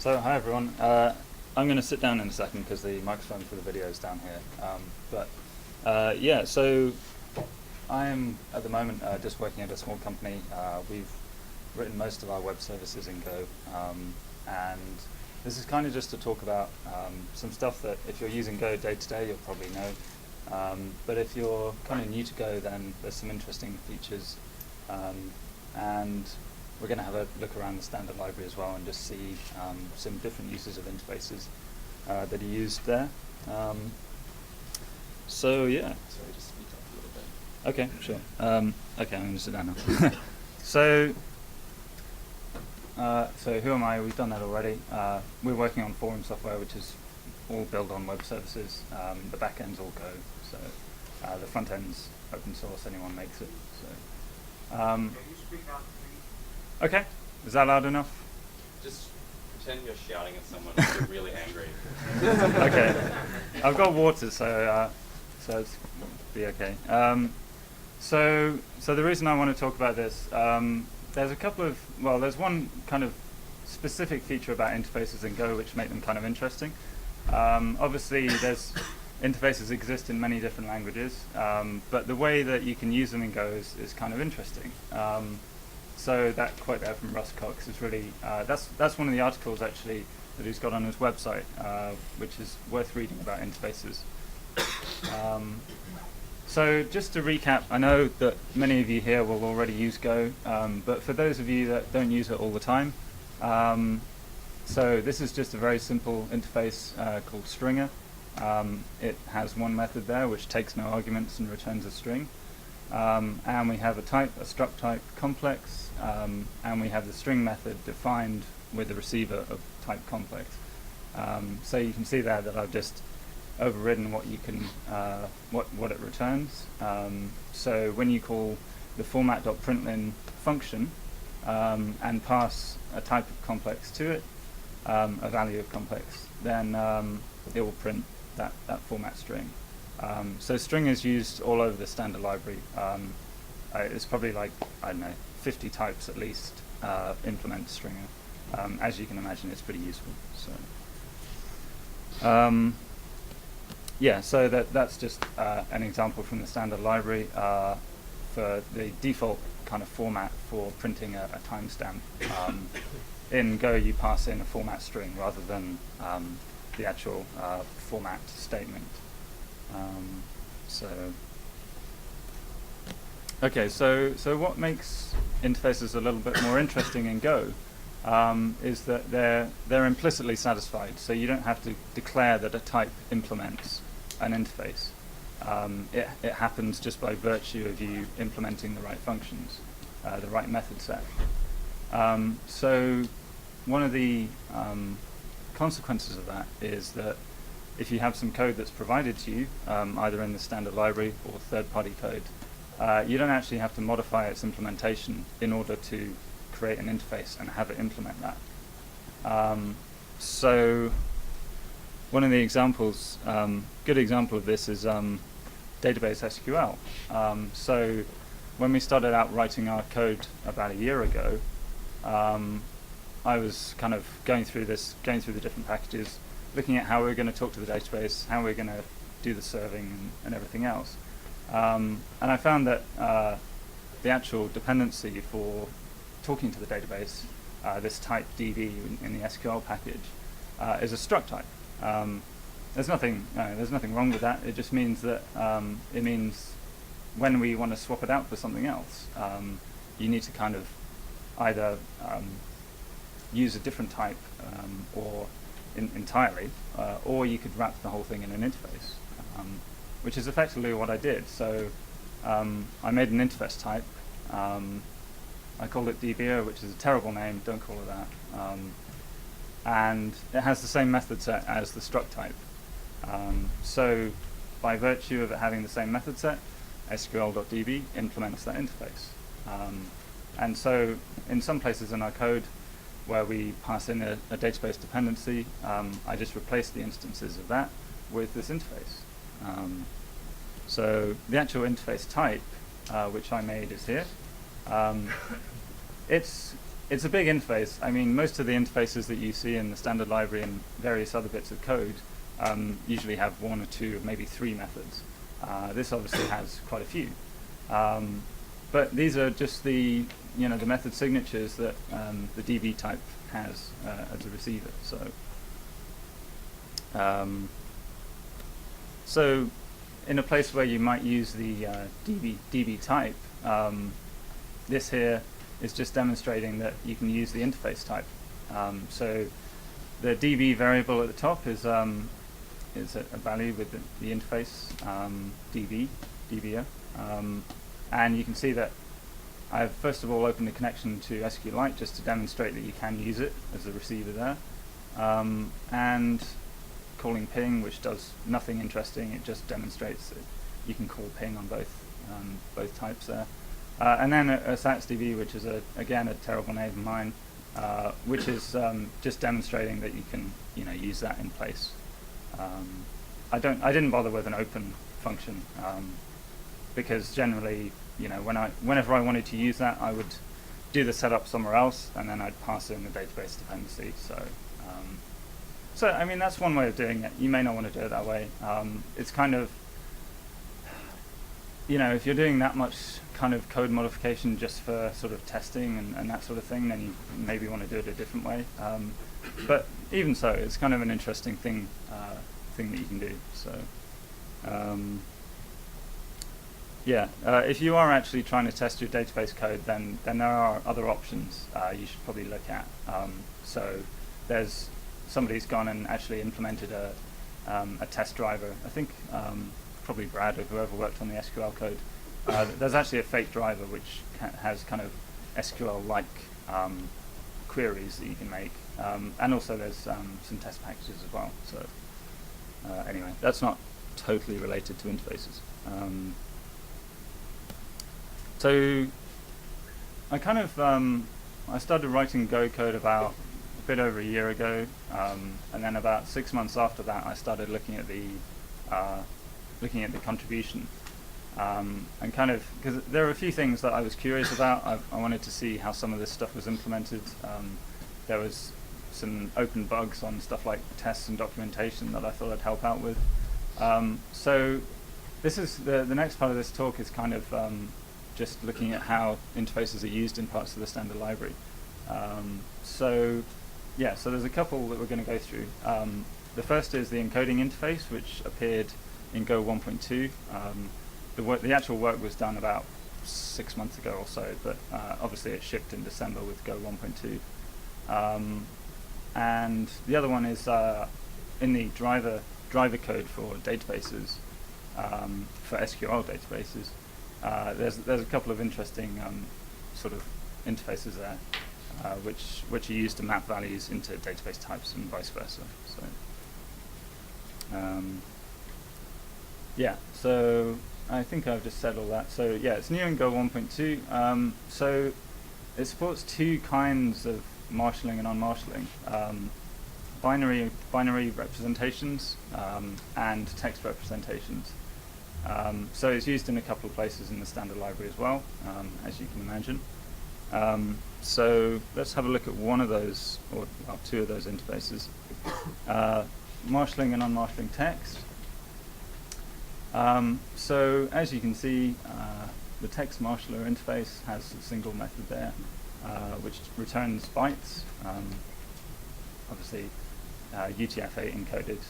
So, hi everyone. I'm going to sit down in a second because the microphone for the video is down here. Yeah, so I am at the moment just working at a small company. We've written most of our web services in Go, and this is kind of just to talk about some stuff that if you're using Go day to day, you'll probably know. But if you're kind of new to Go, then there's some interesting features, and we're going to have a look around the standard library as well and just see some different uses of interfaces that are used there. So yeah. Sorry, just speak up a little bit. Okay, sure. Okay, I'm going to sit down now. So who am I? We've done that already. We're working on forum software, which is all built on web services. The back end's all Go, so the front end's open source. Anyone makes it. So. Can you speak up, please? Okay, is that loud enough? Just pretend you're shouting at someone if you're really angry. Okay, I've got water, so it's be okay. So the reason I want to talk about this, there's a couple of, well, there's one kind of specific feature about interfaces in Go which make them kind of interesting. Obviously, interfaces exist in many different languages, but the way that you can use them in Go is kind of interesting. So that quote there from Russ Cox is really, that's one of the articles actually that he's got on his website, which is worth reading about interfaces. So just to recap, I know that many of you here will already use Go, but for those of you that don't use it all the time, so this is just a very simple interface called stringer. It has one method there which takes no arguments and returns a string. And we have a type, a struct type complex, and we have the string method defined with the receiver of type complex. So you can see there that I've just overridden what you can, what it returns. So when you call the format.println function and pass a type of complex to it, a value of complex, then it will print that format string. So string is used all over the standard library. It's probably like, I don't know, 50 types at least implement stringer. As you can imagine, it's pretty useful. So, yeah, so that's just an example from the standard library for the default kind of format for printing a timestamp. In Go, you pass in a format string rather than the actual format statement. Okay, so what makes interfaces a little bit more interesting in Go is that they're implicitly satisfied. So you don't have to declare that a type implements an interface. It happens just by virtue of you implementing the right functions, the right method set. So one of the consequences of that is that if you have some code that's provided to you, either in the standard library or third-party code, you don't actually have to modify its implementation in order to create an interface and have it implement that. So one of the examples, good example of this is database SQL. So when we started out writing our code about a year ago, I was kind of going through the different packages, looking at how we're going to talk to the database, how we're going to do the serving and everything else. And I found that the actual dependency for talking to the database, this type DB in the SQL package, is a struct type. There's nothing wrong with that. It just means that it means when we want to swap it out for something else, you need to kind of either use a different type or entirely, or you could wrap the whole thing in an interface, which is effectively what I did. So I made an interface type. I called it DBO, which is a terrible name. Don't call it that. And it has the same method set as the struct type. So by virtue of it having the same method set, SQL.db implements that interface. And so in some places in our code, where we pass in a database dependency, I just replace the instances of that with this interface. So the actual interface type, which I made, is here. It's it's a big interface. I mean, most of the interfaces that you see in the standard library and various other bits of code usually have one or two, maybe three methods. This obviously has quite a few. But these are just the method signatures that the DB type has as a receiver. So in a place where you might use the DB type, this here is just demonstrating that you can use the interface type. So the DB variable at the top is a value with the interface DBO. And you can see that I've first of all opened a connection to SQLite just to demonstrate that you can use it as a receiver there. And calling ping, which does nothing interesting, it just demonstrates that you can call ping on both types there. And then a satsdb, which is again a terrible name of mine, which is just demonstrating that you can use that in place. I didn't bother with an open function because generally, whenever I wanted to use that, I would do the setup somewhere else, and then I'd pass in the database dependency. So I mean, that's one way of doing it. You may not want to do it that way. It's kind of, if you're doing that much kind of code modification just for sort of testing and that sort of thing, then you maybe want to do it a different way. But even so, it's kind of an interesting thing that you can do. So if you are actually trying to test your database code, then there are other options you should probably look at. So somebody's gone and actually implemented a test driver. I think probably Brad or whoever worked on the SQL code. There's actually a fake driver which has kind of SQL-like queries that you can make, and also there's some test packages as well. So anyway, that's not totally related to interfaces. So I kind of I started writing Go code about a bit over a year ago, and then about 6 months after that, I started looking at the contribution, and kind of because there were a few things that I was curious about. I wanted to see how some of this stuff was implemented. There was some open bugs on stuff like tests and documentation that I thought I'd help out with. So this is the next part of this talk is kind of just looking at how interfaces are used in parts of the standard library. So there's a couple that we're going to go through. The first is the encoding interface, which appeared in Go 1.2. The actual work was done about 6 months ago or so, but obviously it shipped in December with Go 1.2. And the other one is in the driver code for databases, for SQL databases. There's a couple of interesting sort of interfaces there, which are used to map values into database types and vice versa. So I think I've just said all that. So yeah, it's new in Go 1.2. So it supports two kinds of marshalling and unmarshalling: binary representations and text representations. So it's used in a couple of places in the standard library as well, as you can imagine. So let's have a look at one of those, or two of those interfaces. Marshalling and unmarshalling text. So as you can see, the text marshaller interface has a single method there, which returns bytes, obviously UTF-8 encoded.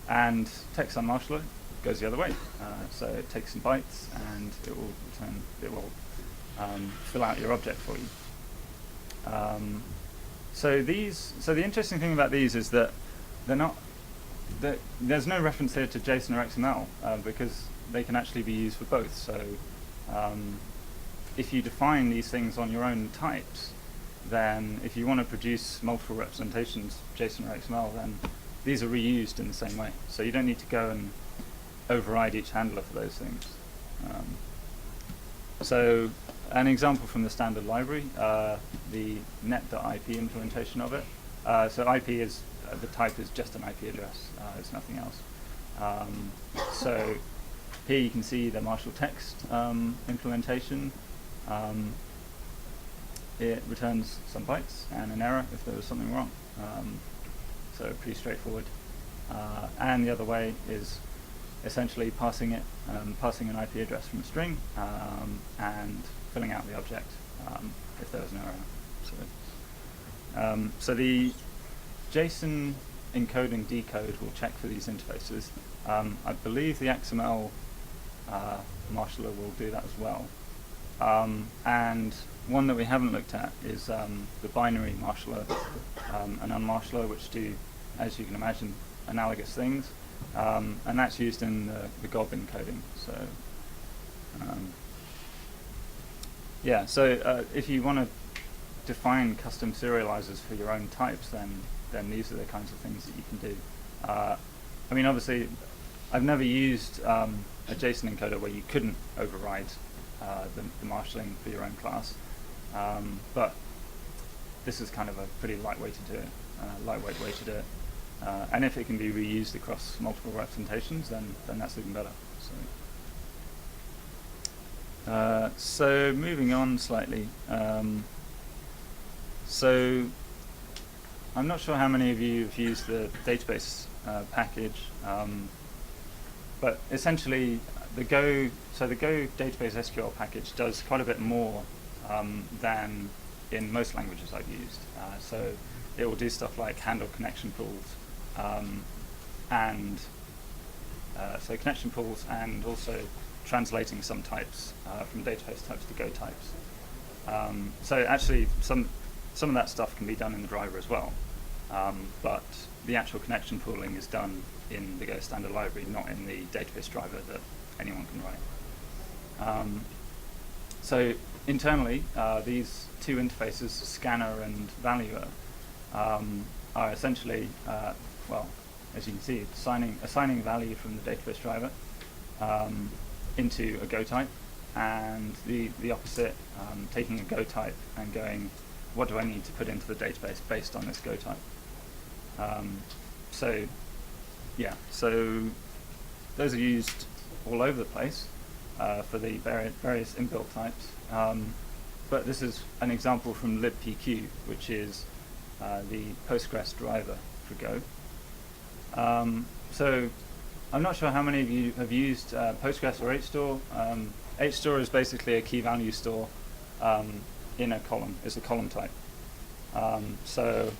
And text unmarshaller goes the other way. So it takes some bytes and it will fill out your object for you. So the interesting thing about these is that there's no reference here to JSON or XML because they can actually be used for both. So if you define these things on your own types, then if you want to produce multiple representations, JSON or XML, then these are reused in the same way. So you don't need to go and override each handler for those things. So an example from the standard library, the net.ip implementation of it. So IP is, the type is just an IP address, it's nothing else. So here you can see the Marshall text implementation. it returns some bytes and an error if there was something wrong. So pretty straightforward. And the other way is essentially passing an IP address from a string and filling out the object if there was an error. So the JSON encoding decode will check for these interfaces. I believe the XML marshaller will do that as well. And one that we haven't looked at is the binary marshaller and unmarshaller, which do, as you can imagine, analogous things. And that's used in the GOB encoding. So yeah, so if you want to define custom serializers for your own types, then these are the kinds of things that you can do. I mean, obviously, I've never used a JSON encoder where you couldn't override the marshalling for your own class, but this is kind of a pretty lightweight way to do it. And if it can be reused across multiple representations, then that's even better. So moving on slightly. So I'm not sure how many of you have used the database package, but essentially the Go database SQL package does quite a bit more than in most languages I've used. So it will do stuff like handle connection pools, and also translating some types from database types to Go types. So actually some of that stuff can be done in the driver as well, but the actual connection pooling is done in the Go standard library, not in the database driver that anyone can write. So internally, these two interfaces, scanner and valuer, are essentially, well, as you can see, assigning value from the database driver into a Go type, and the opposite, taking a Go type and going, what do I need to put into the database based on this Go type? So yeah, so those are used all over the place for the various inbuilt types. But this is an example from libpq, which is the Postgres driver for Go. So I'm not sure how many of you have used Postgres or HStore. HStore is basically a key value store in a column. It's a column type. So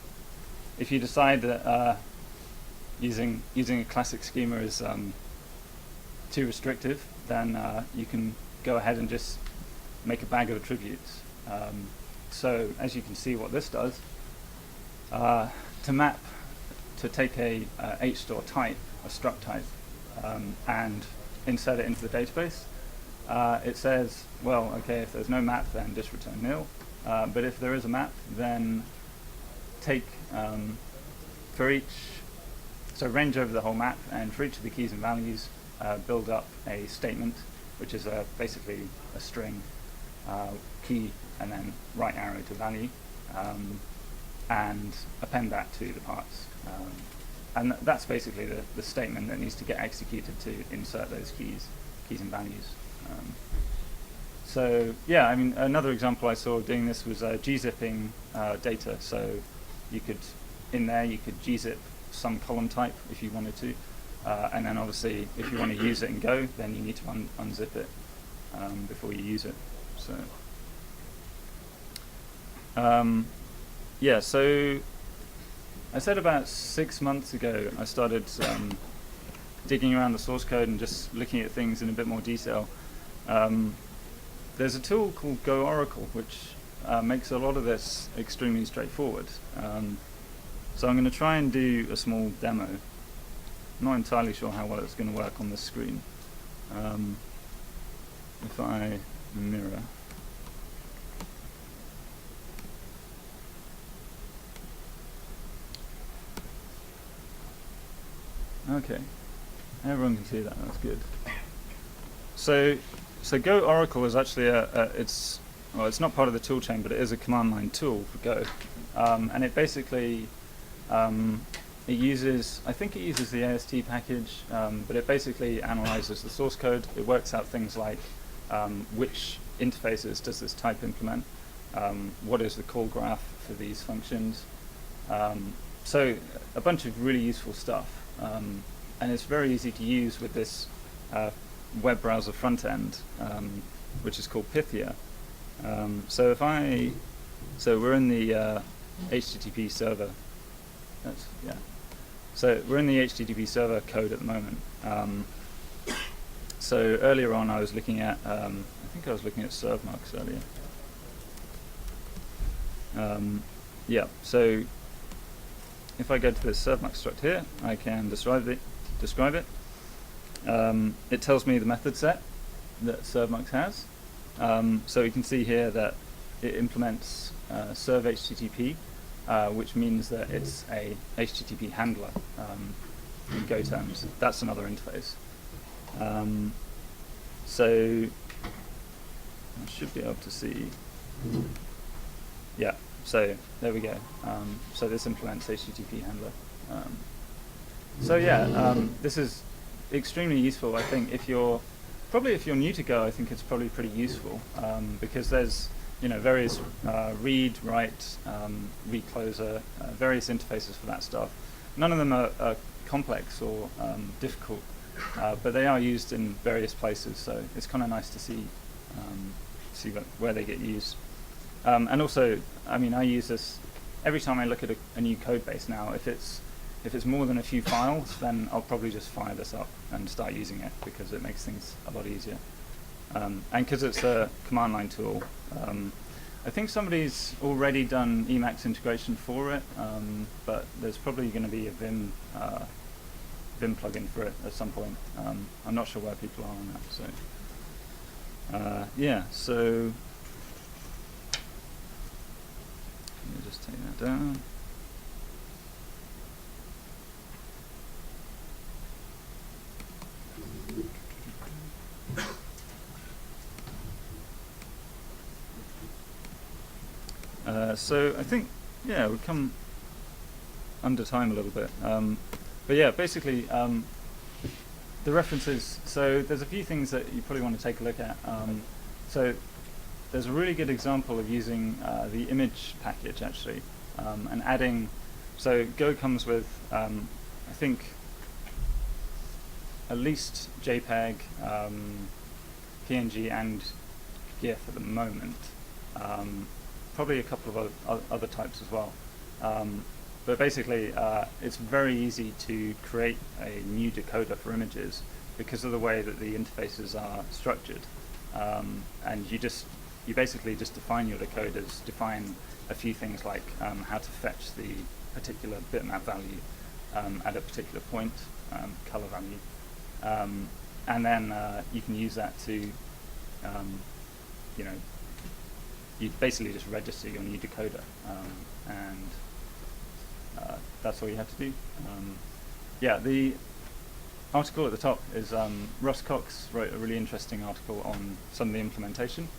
if you decide that using a classic schema is too restrictive, then you can go ahead and just make a bag of attributes. So as you can see, what this does, to take a HStore type, a struct type, and insert it into the database, it says, well, okay, if there's no map, then just return nil. But if there is a map, then take for each, so range over the whole map, and for each of the keys and values, build up a statement, which is basically a string, key, and then right arrow to value, and append that to the parts. And that's basically the statement that needs to get executed to insert those keys and values. So yeah, I mean, another example I saw of doing this was gzipping data. So you could gzip some column type if you wanted to, and then obviously if you want to use it in Go, then you need to unzip it before you use it. So yeah, so I said about 6 months ago I started digging around the source code and just looking at things in a bit more detail. There's a tool called Go Oracle, which makes a lot of this extremely straightforward. So I'm going to try and do a small demo. I'm not entirely sure how well it's going to work on this screen. If I mirror. Okay, everyone can see that. That's good. So Go Oracle is actually it's not part of the toolchain, but it is a command line tool for Go, and it basically it uses the AST package, but it basically analyzes the source code. It works out things like which interfaces does this type implement, what is the call graph for these functions. So a bunch of really useful stuff, and it's very easy to use with this web browser front end, which is called Pythia. So we're in the HTTP server. So we're in the HTTP server code at the moment. So earlier on, I was looking at I think I was looking at servmux earlier. So if I go to this servmux struct here, I can describe it. It tells me the method set that servmux has. So you can see here that it implements serve HTTP, which means that it's a HTTP handler in Go terms. That's another interface. So I should be able to see. Yeah. So there we go. So this implements HTTP handler. This is extremely useful. I think if you're new to Go, I think it's probably pretty useful because there's various read, write, recloser, various interfaces for that stuff. None of them are complex or difficult, but they are used in various places. So it's kind of nice to see where they get used. And also, I use this every time I look at a new code base now. If it's more than a few files, then I'll probably just fire this up and start using it because it makes things a lot easier. And because it's a command line tool, I think somebody's already done Emacs integration for it, but there's probably going to be a Vim plugin for it at some point. I'm not sure where people are on that. So let me just take that down. So I think, we've come under time a little bit. But basically, the references, so there's a few things that you probably want to take a look at. So there's a really good example of using the image package, actually, and adding, so Go comes with, I think, at least JPEG, PNG, and GIF at the moment. Probably a couple of other types as well. But basically, it's very easy to create a new decoder for images because of the way that the interfaces are structured. And you basically just define your decoders, define a few things like how to fetch the particular bitmap value at a particular point, color value. And then you can use that to, you basically just register your new decoder, and that's all you have to do. The article at the top is Russ Cox wrote a really interesting article on some of the implementation.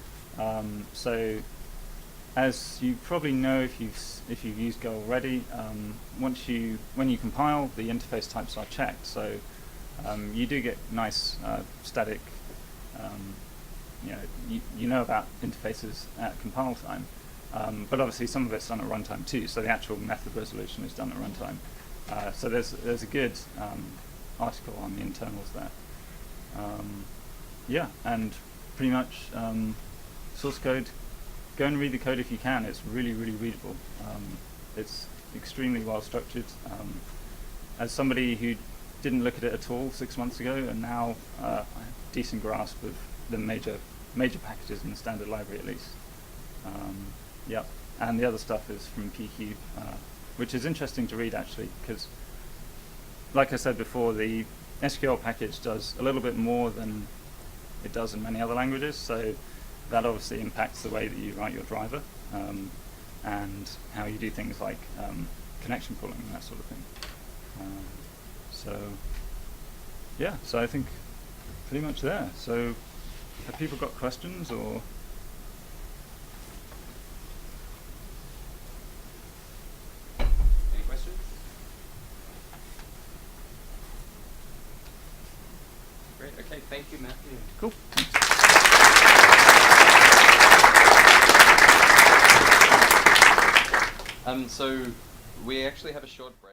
So, as you probably know if you've used Go already, when you compile, the interface types are checked. So you do get nice static. You know about interfaces at compile time, but obviously some of it's done at runtime too. So the actual method resolution is done at runtime. So there's a good article on the internals there. And pretty much source code. Go and read the code if you can. It's really, really readable. It's extremely well structured. As somebody who didn't look at it at all 6 months ago, and now I have a decent grasp of the major packages in the standard library at least. And the other stuff is from PQ, which is interesting to read actually, because like I said before, the SQL package does a little bit more than it does in many other languages, so that obviously impacts the way that you write your driver and how you do things like connection pulling and that sort of thing. So I think pretty much there. So have people got questions or? Any questions? Great. Okay. Thank you, Matthew. Cool. Thanks. So we actually have a short break.